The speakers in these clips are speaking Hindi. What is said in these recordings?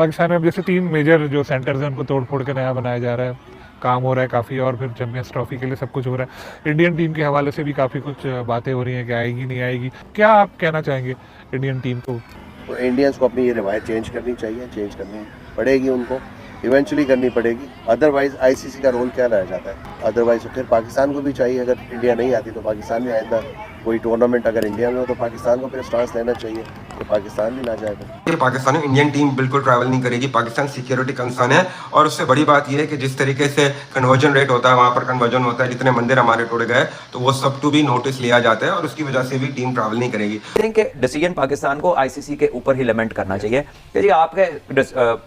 पाकिस्तान में अब जैसे 3 मेजर जो सेंटर्स हैं उनको तोड़ फोड़ के नया बनाया जा रहा है, काम हो रहा है काफ़ी, और फिर चैंपियंस ट्रॉफी के लिए सब कुछ हो रहा है। इंडियन टीम के हवाले से भी काफ़ी कुछ बातें हो रही हैं कि आएगी नहीं आएगी, क्या आप कहना चाहेंगे इंडियन टीम को? तो इंडियंस को अपनी ये रिवायत चेंज करनी चाहिए, चेंज करनी पड़ेगी उनको, इवेंचुअली करनी पड़ेगी। अदरवाइज आईसीसी का रोल क्या रह जाता है? अदरवाइज फिर पाकिस्तान को भी चाहिए, अगर इंडिया नहीं आती तो पाकिस्तान में आएगा कोई टूर्नामेंट अगर इंडिया में हो तो पाकिस्तान को फिर स्टांस लेना चाहिए तो पाकिस्तान भी ना जाएगा। पाकिस्तान में इंडियन टीम बिल्कुल ट्रैवल नहीं करेगी, पाकिस्तान सिक्योरिटी कंसर्न है। और उससे बड़ी बात यह है कि जिस तरीके से कन्वर्जन रेट होता है, वहाँ पर कन्वर्जन होता है, जितने मंदिर हमारे टूट गए तो वो सब टू भी नोटिस लिया जाता है और उसकी वजह से भी टीम ट्रैवल नहीं करेगी। डिसीजन पाकिस्तान को आईसीसी के ऊपर ही लिमिट करना चाहिए कि जी आपके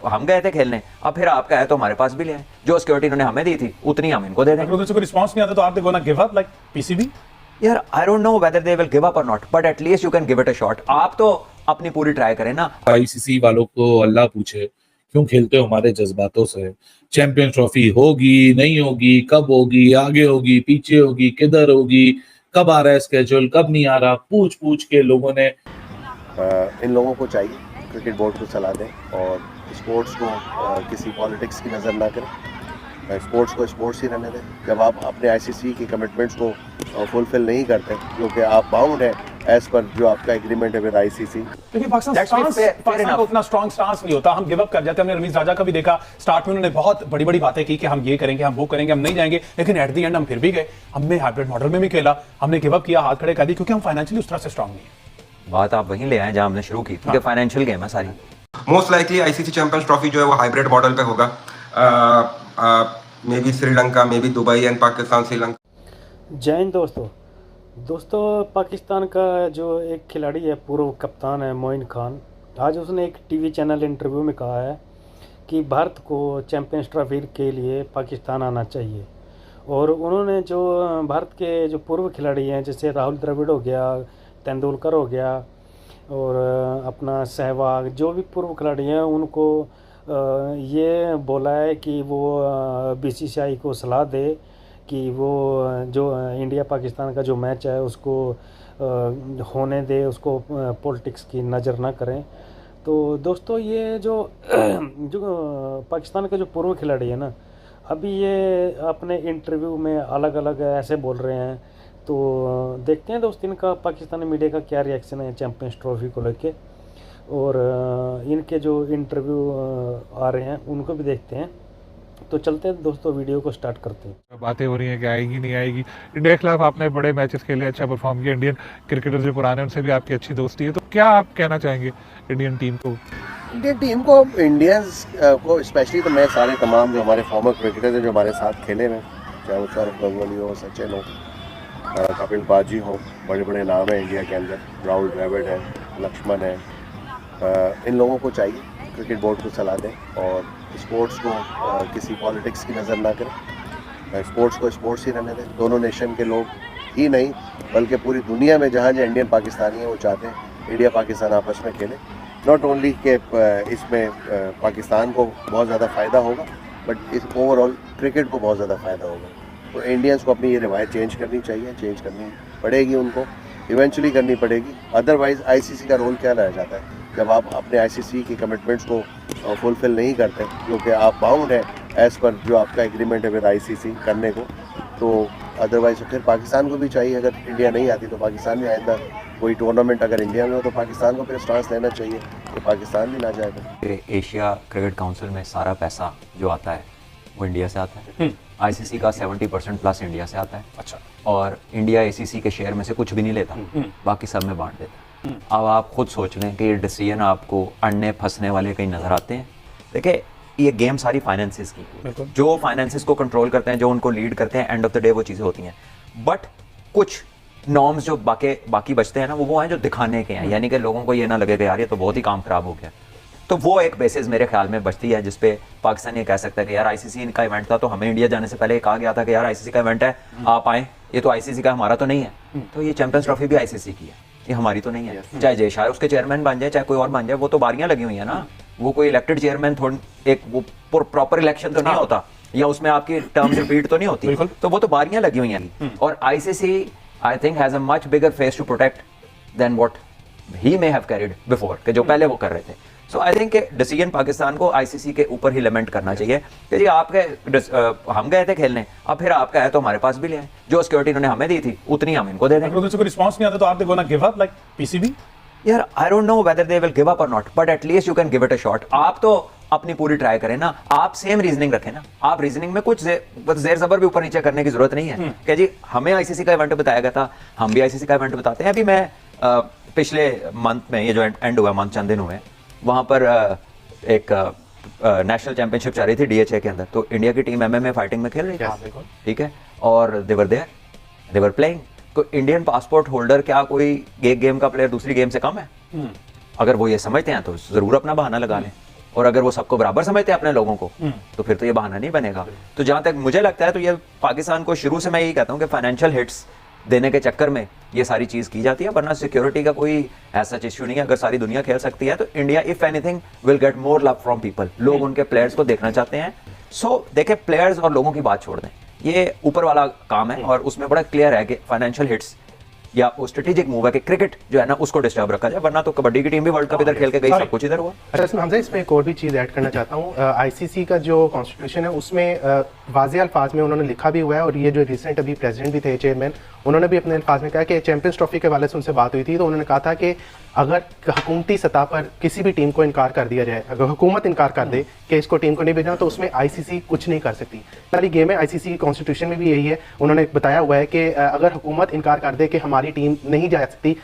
हम गए थे खेलने, अब फिर आपका है तो हमारे पास भी ले आए, जो सिक्योरिटी इन्होंने हमें दी थी उतनी हम इनको दे देंगे। अगर उनसे कोई रिस्पांस नहीं आता तो are they gonna give up like PCB? यार I don't know whether they will give up और not, but at least you can give it a shot. आप तो अपनी पूरी ट्राई करें ना। आईसीसी वालों को अल्लाह पूछे क्यों खेलते हो हमारे जज्बातों से। चैंपियंस ट्रॉफी होगी नहीं होगी, कब होगी, आगे होगी पीछे होगी, किधर होगी, कब आ रहा है स्केड्यूल, कब नहीं आ रहा, पूछ पूछ के लोगों ने इन लोगों को चाहिए क्रिकेट बोर्ड को सलाह दें और स्पोर्ट्स को किसी पॉलिटिक्स की नज़र ना करें, स्पोर्ट्स को स्पोर्ट्स ही रहने दें। जब आप अपने आईसीसी की कमिटमेंट्स को फुलफिल नहीं करते, क्योंकि आप बाउंड है एज पर जो आपका एग्रीमेंट है विद आईसीसी। लेकिन पाकिस्तान को उतना स्ट्रॉन्ग स्टांस नहीं होता, हम गिव अप कर जाते हैं। हमने रमीज राजा का भी देखा, स्टार्ट में उन्होंने बहुत बड़ी बड़ी बातें की कि हम ये करेंगे, हम वो करेंगे, हम नहीं जाएंगे, लेकिन एट द एंड हम फिर भी गए। हमने हाइब्रिड मॉडल में भी खेला, हमने गिव अप किया, हाथ खड़े कर दिए, क्योंकि हम फाइनेंशियली उस तरह से स्ट्रॉन्ग नहीं है। बात आप वहीं ले आए जहां हमने शुरू की, क्योंकि फाइनेंशियल गेम है सारी। Most likely ICC champions trophy जो है वो हाइब्रिड मॉडल पे होगा, may be Sri Lanka, may be Dubai and Pakistan Sri Lanka. जय हिंद दोस्तों, पाकिस्तान का जो एक खिलाड़ी है, पूर्व कप्तान है मोइन खान, आज उसने एक टीवी चैनल इंटरव्यू में कहा है कि भारत को चैंपियंस ट्रॉफी के लिए पाकिस्तान आना चाहिए। और उन्होंने जो भारत के जो पूर्व खिलाड़ी हैं, जैसे राहुल द्रविड़ हो गया, तेंदुलकर हो गया और अपना सहवाग, जो भी पूर्व खिलाड़ी हैं, उनको ये बोला है कि वो बीसीसीआई को सलाह दे कि वो जो इंडिया पाकिस्तान का जो मैच है उसको होने दे, उसको पॉलिटिक्स की नज़र ना करें। तो दोस्तों, ये जो पाकिस्तान के जो पूर्व खिलाड़ी है ना, अभी ये अपने इंटरव्यू में अलग अलग ऐसे बोल रहे हैं। तो देखते हैं दोस्त इनका पाकिस्तानी मीडिया का क्या रिएक्शन है चैंपियंस ट्रॉफी को लेके, और इनके जो इंटरव्यू आ रहे हैं उनको भी देखते हैं। तो चलते हैं दोस्तों, वीडियो को स्टार्ट करते हैं। बातें हो रही हैं कि आएगी नहीं आएगी। इंडिया के खिलाफ आपने बड़े मैचेस खेले, अच्छा परफॉर्म किया, इंडियन क्रिकेटर जो पुराने उनसे भी आपकी अच्छी दोस्ती है, तो क्या आप कहना चाहेंगे इंडियन टीम को? इंडियन टीम को, इंडियंस को स्पेशली, तो मैं सारे तमाम जो हमारे फॉर्मर क्रिकेटर हैं जो हमारे साथ खेले हैं, चाहे वो सौरभ गंगोली हो, सचिन हो, कपिल बाजी हो, बड़े बड़े नाम हैं इंडिया के अंदर, राहुल द्रविड़ है, लक्ष्मण है, इन लोगों को चाहिए क्रिकेट बोर्ड को सलाह दें और स्पोर्ट्स को किसी पॉलिटिक्स की नज़र ना करें, स्पोर्ट्स को स्पोर्ट्स ही रहने दें। दोनों नेशन के लोग ही नहीं बल्कि पूरी दुनिया में जहाँ जहाँ इंडियन पाकिस्तानी हैं वो चाहते हैं इंडिया पाकिस्तान आपस में खेले। नॉट ओनली के इसमें पाकिस्तान को बहुत ज़्यादा फ़ायदा होगा, बट इस ओवरऑल क्रिकेट को बहुत ज़्यादा फ़ायदा होगा। तो इंडियंस को अपनी ये रिवायत चेंज करनी चाहिए, चेंज करनी पड़ेगी उनको, इवेंचुअली करनी पड़ेगी। अदरवाइज आईसीसी का रोल क्या रह जाता है? जब आप अपने आईसीसी की कमिटमेंट्स को फुलफिल नहीं करते, क्योंकि आप बाउंड है एज पर जो आपका एग्रीमेंट है विद आईसीसी करने को, तो अदरवाइज फिर पाकिस्तान को भी चाहिए, अगर इंडिया नहीं आती तो पाकिस्तान में आएगा कोई टूर्नामेंट अगर इंडिया में हो तो पाकिस्तान को फिर स्टांस लेना चाहिए तो पाकिस्तान भी ना जाएगा। एशिया क्रिकेट काउंसिल में सारा पैसा जो आता है वो इंडिया से आता है। आईसीसी का 70% प्लस इंडिया से आता है। अच्छा। और इंडिया एसीसी के शेयर में से कुछ भी नहीं लेता, बाकी सब में बांट देता है। अब आप खुद सोच लें कि ये डिसीजन आपको अड़ने फंसने वाले कहीं नजर आते हैं। देखिए, ये गेम सारी फाइनेंसिस की, जो फाइनेंसिस को कंट्रोल करते हैं, जो उनको लीड करते हैं, एंड ऑफ द डे वो चीज़ें होती हैं। बट कुछ नॉर्म्स जो बाकी बचते हैं ना, वो हैं जो दिखाने के हैं, यानी कि लोगों को ये ना लगे कि यार ये तो बहुत ही काम खराब हो गया। तो वो एक बेसिस मेरे ख्याल में बचती है जिसपे पाकिस्तान ये कह सकता है कि यार आईसीसी का इवेंट था, तो हमें इंडिया जाने से पहले कहा गया था कि यार आईसीसी का इवेंट है, आप आए, ये तो आईसीसी का, हमारा तो नहीं है। तो ये चैंपियंस ट्रॉफी भी आईसीसी की है, ये हमारी तो नहीं है। चाहे जय शाह उसके चेयरमैन बन जाए, चाहे कोई और बन जाए, वो तो बारियां लगी हुई है ना, वो कोई इलेक्टेड चेयरमैन थोड़ी, एक वो प्रॉपर इलेक्शन तो नहीं होता, या उसमें आपकी टर्म रिपीट तो नहीं होती, तो वो तो बारियां लगी हुई हैं। और ICC I think has a much bigger face to protect than what he may have carried before, कि जो पहले वो कर रहे थे। So I think decision Pakistan को आईसीसी के ऊपर ही लिमिट करना चाहिए कि जी हम गए थे खेलने, अब फिर आपका है तो हमारे पास भी ले आए, जो सिक्योरिटी उन्होंने हमें दी थी उतनी हम इनको दे देंगे। अगर कोई रिस्पांस नहीं आता तो आप they gonna give up like PCB? यार I don't know whether they will give up और not, but at least you can give it a shot. आप तो अपनी पूरी ट्राई करें ना, आप सेम रीजनिंग रखें ना। आप रीजनिंग में कुछ जेर जबर भी ऊपर नीचे करने की जरूरत नहीं है कि जी हमें आईसीसी का इवेंट बताया गया था, हम भी आईसीसी का इवेंट बताते हैं। अभी मैं पिछले मंथ में, ये जो एंड हुआ मंथ चंद दिन हुए, वहां पर एक नेशनल चैंपियनशिप चल रही थी डीएचए के अंदर, तो इंडिया की टीम एमएमए फाइटिंग में खेल रही थी, ठीक है, और they were there, they were playing. तो इंडियन पासपोर्ट होल्डर क्या कोई एक गेम का प्लेयर दूसरी गेम से कम है? अगर वो ये समझते हैं तो जरूर अपना बहाना लगा लें, और अगर वो सबको बराबर समझते हैं अपने लोगों को, तो फिर तो ये बहाना नहीं बनेगा। तो जहां तक मुझे लगता है तो ये पाकिस्तान को शुरू से मैं यही कहता हूं कि फाइनेंशियल हिट्स देने के चक्कर में ये सारी चीज की जाती है, वरना सिक्योरिटी का कोई ऐसा इश्यू नहीं है। अगर सारी दुनिया खेल सकती है तो India if anything will get more love from people. लोग उनके प्लेयर्स को देखना चाहते हैं। सो देखें, प्लेयर्स और लोगों की बात छोड़ दें, ये ऊपर वाला काम है, और उसमें बड़ा क्लियर है कि फाइनेंशियल हिट्स या वो स्ट्रेटेजिक मूव है कि क्रिकेट जो है ना उसको डिस्टर्ब रखा जाए, वरना तो कबड्डी की टीम भी वर्ल्ड कप इधर खेल के गई, सब कुछ इधर हुआ। अच्छा इसमें हमजा, इसमें एक और भी चीज़ ऐड करना चाहता हूँ। आईसीसी का जो कॉन्स्टिट्यूशन है उसमें वाज़ेह अल्फाज में उन्होंने लिखा भी हुआ है, और ये जो रिसेंट अभी प्रेसिडेंट भी थे, चेयरमैन, उन्होंने भी अपने अल्फाज में कहा कि चैंपियंस ट्रॉफी के हवाले से उनसे बात हुई थी, तो उन्होंने कहा था कि अगर हुकूमती सतह पर किसी भी टीम को इनकार कर दिया जाए, अगर हुकूमत इनकार कर दे कि इसको टीम को नहीं भेजना, तो उसमें आईसीसी कुछ नहीं कर सकती। सारी गेम है, आईसीसी कॉन्स्टिट्यूशन में भी यही है। उन्होंने बताया हुआ है कि अगर हुकूमत इनकार कर दे कि हमारी टीम नहीं जा सकती,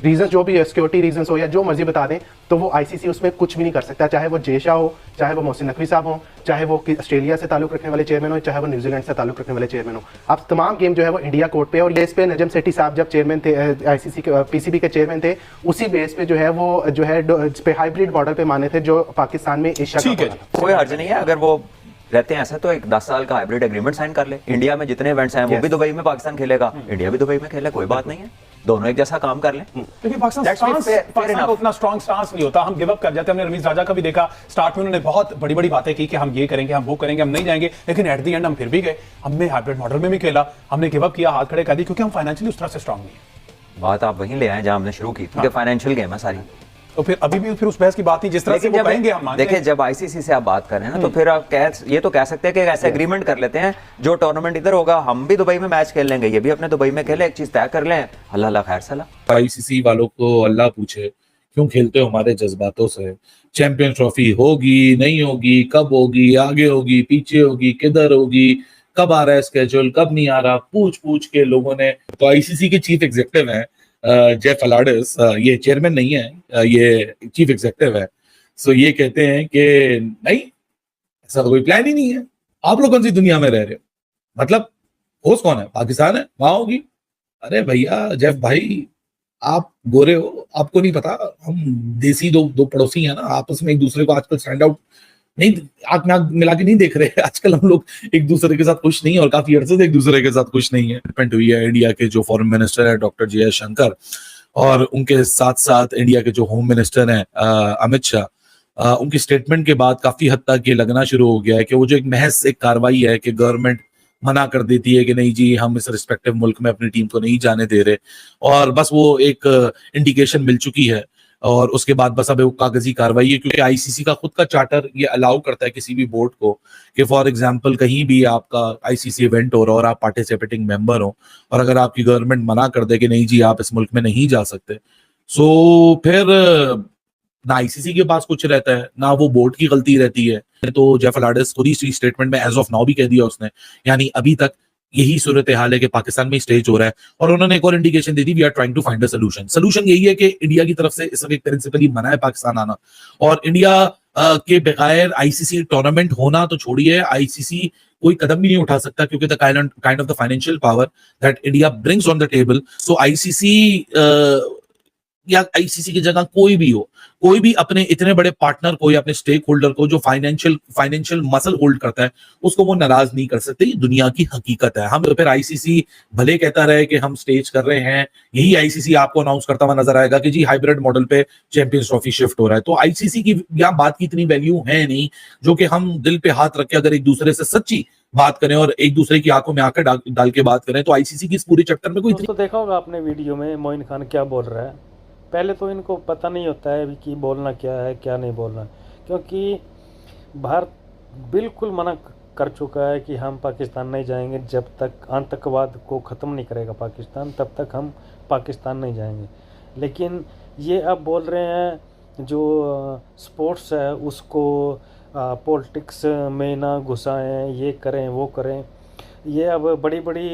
रीजन जो भी है, सिक्योरिटी रीजन हो या जो मर्जी बता दें, तो वो आईसीसी उसमें कुछ भी नहीं कर सकता। चाहे वो जेशा हो, चाहे वो मोहसिन नकवी साहब हो, चाहे वो ऑस्ट्रेलिया से ताल्लुक रखने वाले चेयरमैन हो, चाहे वो न्यूजीलैंड से ताल्लुक रखने वाले चेयरमैन हो, अब तमाम गेम जो है वो इंडिया कोर्ट पे। और ये इस पे नजम सेठी साहब जब चेयरमैन थे, आईसीसी के पीसीबी के चेयरमैन थे, उसी बेस पे जो है वो जो है इस पे हाइब्रिड मॉडल पे माने थे, जो पाकिस्तान में एशिया ठीक है, कोई हर्ज नहीं है। अगर वो रहते हैं ऐसा तो एक 10 साल का हाइब्रिड एग्रीमेंट साइन कर ले। इंडिया में जितने इवेंट्स हैं वो भी दुबई में पाकिस्तान खेलेगा, इंडिया भी दुबई में खेले, कोई बात नहीं है, दोनों एक जैसा काम कर लें। लेकिन पाकिस्तान का उतना स्ट्रॉन्ग स्टांस नहीं होता, हम गिव अप कर जाते हैं। हमने रमीज राजा का भी देखा, स्टार्ट में उन्होंने बहुत बड़ी बड़ी बातें की कि हम ये करेंगे, हम वो करेंगे, हम नहीं जाएंगे, लेकिन एट द एंड हम फिर भी गए। हमने हाइब्रिड मॉडल में भी खेला, हमने गिव अप किया, हाथ खड़े कर दिए, क्योंकि हम फाइनेंशियली उस तरह से स्ट्रॉन्ग नहीं है। बात आप वहीं ले आए जहां हमने शुरू की, क्योंकि फाइनेंशियल गेम है सारी। तो फिर अभी भी फिर उस बहस की बात नहीं, जिस तरह से वो कहेंगे हम मानते हैं। देखिए, जब आईसीसी से आप बात कर रहे हैं ना, तो फिर आप ये तो कह सकते हैं कि ऐसे एग्रीमेंट कर लेते हैं, जो टूर्नामेंट इधर होगा हम भी दुबई में मैच खेल लेंगे, ये भी अपने दुबई में खेले, एक चीज तय कर लें, अल्लाह अल्लाह खैर सलाह। आईसीसी वालों को अल्लाह पूछे क्यों खेलते हो हमारे जज्बातों से। चैंपियंस ट्रॉफी होगी नहीं होगी, कब होगी, आगे होगी, पीछे होगी, किधर होगी, कब आ रहा है स्केड्यूल, कब नहीं आ रहा, पूछ पूछ के लोगों ने। तो आईसीसी के चीफ एग्जीक्यूटिव हैं जेफ अलाडिस, ये चेयरमैन नहीं है, ये चीफ एग्जीक्यूटिव है। सो ये कहते हैं कि नहीं, ऐसा कोई प्लान ही नहीं है। आप लोग कौन सी दुनिया में रह रहे हो? मतलब होस्ट कौन है? पाकिस्तान है, वहां होगी। अरे भैया जेफ भाई, आप गोरे हो, आपको नहीं पता, हम देसी दो पड़ोसी हैं ना, आपस में एक दूसरे को आजकल स्टैंड आउट नहीं, आंख नाक मिला के नहीं देख रहे। आजकल हम लोग एक दूसरे के साथ खुश नहीं है, और काफी अरसे से एक दूसरे के साथ खुश नहीं है। डिपेंड हुई है इंडिया के जो फॉरेन मिनिस्टर है डॉक्टर जयशंकर, और उनके साथ साथ इंडिया के जो होम मिनिस्टर हैं अमित शाह, उनकी स्टेटमेंट के बाद काफी हद तक ये लगना शुरू हो गया है कि वो जो एक महज एक कार्रवाई है कि गवर्नमेंट मना कर देती है कि नहीं जी हम इस रिस्पेक्टिव मुल्क में अपनी टीम को नहीं जाने दे रहे, और बस वो एक इंडिकेशन मिल चुकी है, और उसके बाद बस अब वो कागजी कार्रवाई है। क्योंकि आईसीसी का खुद का चार्टर ये अलाउ करता है किसी भी बोर्ड को कि फॉर एग्जांपल कहीं भी आपका आईसीसी इवेंट हो रहा हो और आप पार्टिसिपेटिंग मेंबर हो, और अगर आपकी गवर्नमेंट मना कर दे कि नहीं जी आप इस मुल्क में नहीं जा सकते, सो फिर ना आईसीसी के पास कुछ रहता है, ना वो बोर्ड की गलती रहती है। तो जेफ अलाडिस खुद ही स्टेटमेंट में एज ऑफ नाउ भी कह दिया उसने, यानी अभी तक यही सूरत हाल है कि पाकिस्तान में स्टेज हो रहा है। और उन्होंने एक और इंडिकेशन दे दी, we are trying to find a solution. Solution यही है कि इंडिया की तरफ से इस वक्त प्रिंसिपली मना है पाकिस्तान आना, और इंडिया के बगैर आईसीसी टूर्नामेंट होना तो छोड़िए, आईसीसी कोई कदम भी नहीं उठा सकता, क्योंकि the kind of the financial power that India brings on the table. So ICC या आईसीसी की जगह कोई भी हो, कोई भी अपने इतने बड़े पार्टनर को या अपने स्टेक होल्डर को जो फाइनेंशियल मसल होल्ड करता है, उसको वो नाराज नहीं कर सकते। ये दुनिया की हकीकत है। हम तो फिर आईसीसी भले कहता रहे कि हम स्टेज कर रहे हैं, यही आईसीसी आपको अनाउंस करता हुआ नजर आएगा कि जी हाइब्रिड मॉडल पे चैंपियंस ट्रॉफी शिफ्ट हो रहा है। तो आईसीसी की यहाँ बात की इतनी वैल्यू है नहीं, जो कि हम दिल पे हाथ रख के अगर एक दूसरे से सच्ची बात करें और एक दूसरे की आंखों में आंखें डाल के बात करें, तो आईसीसी की इस पूरे चक्कर में कोई तो देखा होगा आपने वीडियो में मोइन खान क्या बोल रहा है पहले तो इनको पता नहीं होता है कि बोलना क्या है क्या नहीं बोलना, क्योंकि भारत बिल्कुल मना कर चुका है कि हम पाकिस्तान नहीं जाएंगे। जब तक आतंकवाद को ख़त्म नहीं करेगा पाकिस्तान, तब तक हम पाकिस्तान नहीं जाएंगे। लेकिन ये अब बोल रहे हैं जो स्पोर्ट्स है उसको पॉलिटिक्स में ना घुसाएं, ये करें वो करें, ये अब बड़ी बड़ी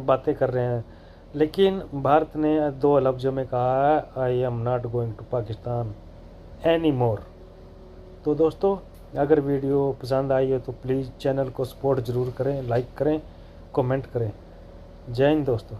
बातें कर रहे हैं। लेकिन भारत ने 2 लफ्ज़ों में कहा है, I am not going to Pakistan any more. तो दोस्तों, अगर वीडियो पसंद आई हो तो प्लीज़ चैनल को सपोर्ट ज़रूर करें, लाइक करें, कमेंट करें। जय हिंद दोस्तों।